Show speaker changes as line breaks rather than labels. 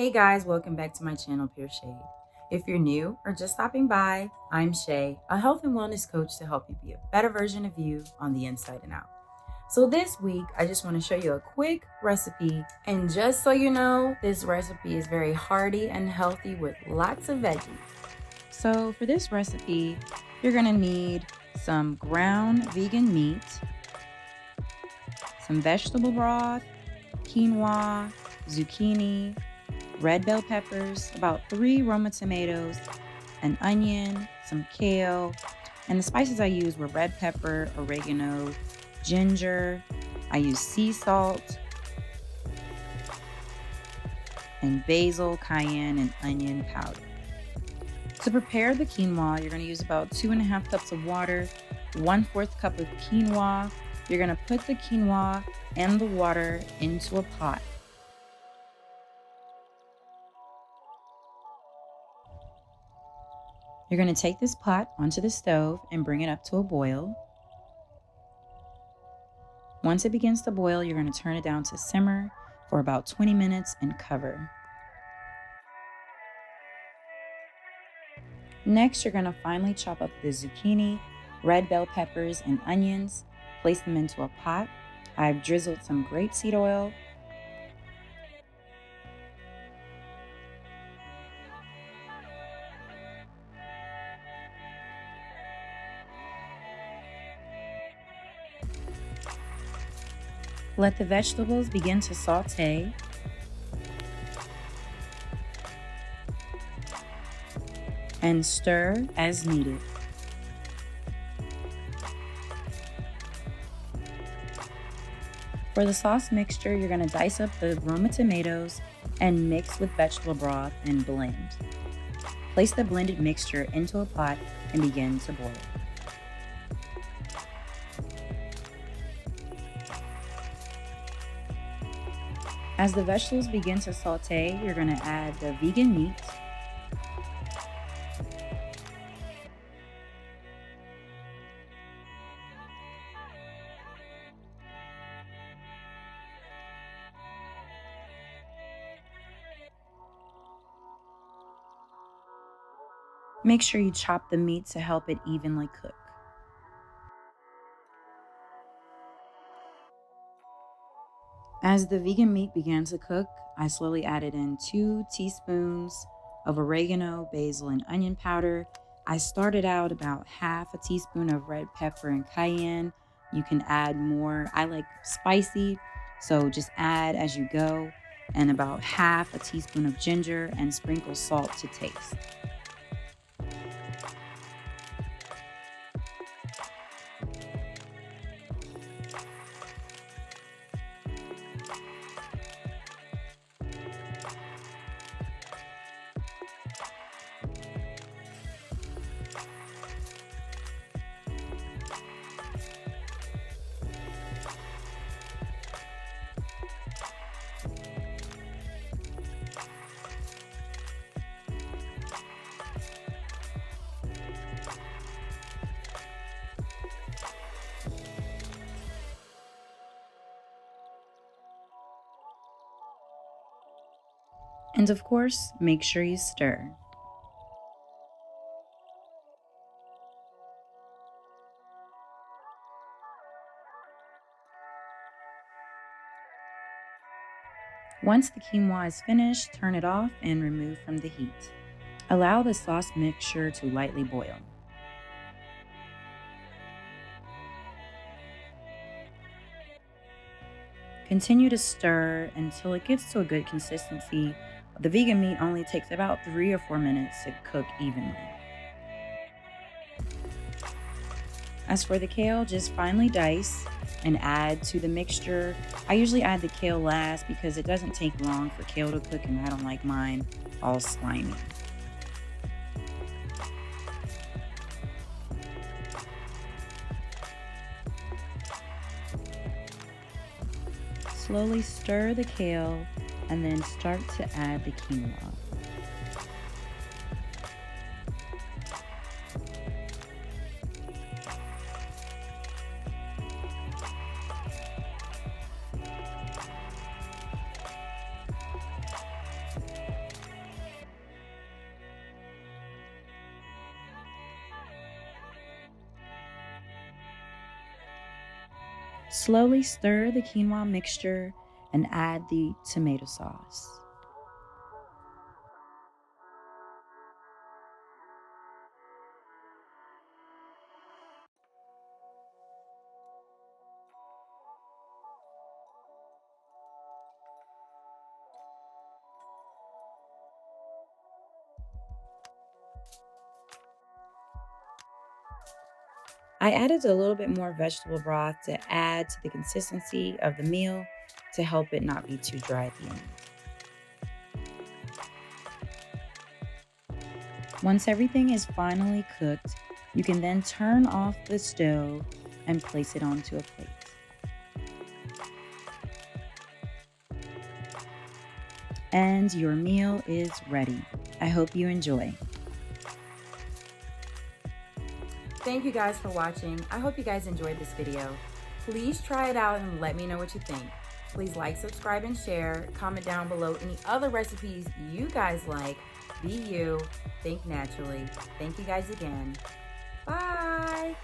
Hey guys, welcome back to my channel, Pure Shade. If you're new or just stopping by, I'm Shay, a health and wellness coach to help you be a better version of you on the inside and out. So this week, I just want to show you a quick recipe. And just so you know, this recipe is very hearty and healthy with lots of veggies. So for this recipe, you're gonna need some ground vegan meat, some vegetable broth, quinoa, zucchini, red bell peppers, about 3 Roma tomatoes, an onion, some kale, and the spices I used were red pepper, oregano, ginger. I used sea salt and basil, cayenne, and onion powder. To prepare the quinoa, you're going to use about 2.5 cups of water, 1/4 cup of quinoa. You're going to put the quinoa and the water into a pot. You're going to take this pot onto the stove and bring it up to a boil. Once it begins to boil, you're going to turn it down to simmer for about 20 minutes and cover. Next, you're going to finely chop up the zucchini, red bell peppers, and onions. Place them into a pot. I've drizzled some grapeseed oil. Let the vegetables begin to saute. And stir as needed. For the sauce mixture, you're going to dice up the Roma tomatoes and mix with vegetable broth and blend. Place the blended mixture into a pot and begin to boil. As the vegetables begin to saute, you're going to add the vegan meat. Make sure you chop the meat to help it evenly cook. As the vegan meat began to cook, I slowly added in 2 teaspoons of oregano, basil, and onion powder. I started out about 1/2 teaspoon of red pepper and cayenne. You can add more. I like spicy, so just add as you go. And about 1/2 teaspoon of ginger and sprinkle salt to taste. And of course, make sure you stir. Once the quinoa is finished, turn it off and remove from the heat. Allow the sauce mixture to lightly boil. Continue to stir until it gets to a good consistency. The vegan meat only takes about 3 or 4 minutes to cook evenly. As for the kale, just finely dice and add to the mixture. I usually add the kale last because it doesn't take long for kale to cook and I don't like mine all slimy. Slowly stir the kale and then start to add the quinoa. Slowly stir the quinoa mixture and add the tomato sauce. I added a little bit more vegetable broth to add to the consistency of the meal to help it not be too dry at the end. Once everything is finally cooked, you can then turn off the stove and place it onto a plate. And your meal is ready. I hope you enjoy. Thank you guys for watching. I hope you guys enjoyed this video. Please try it out and let me know what you think. Please like, subscribe, and share. Comment down below any other recipes you guys like. Be you. Think naturally. Thank you guys again. Bye.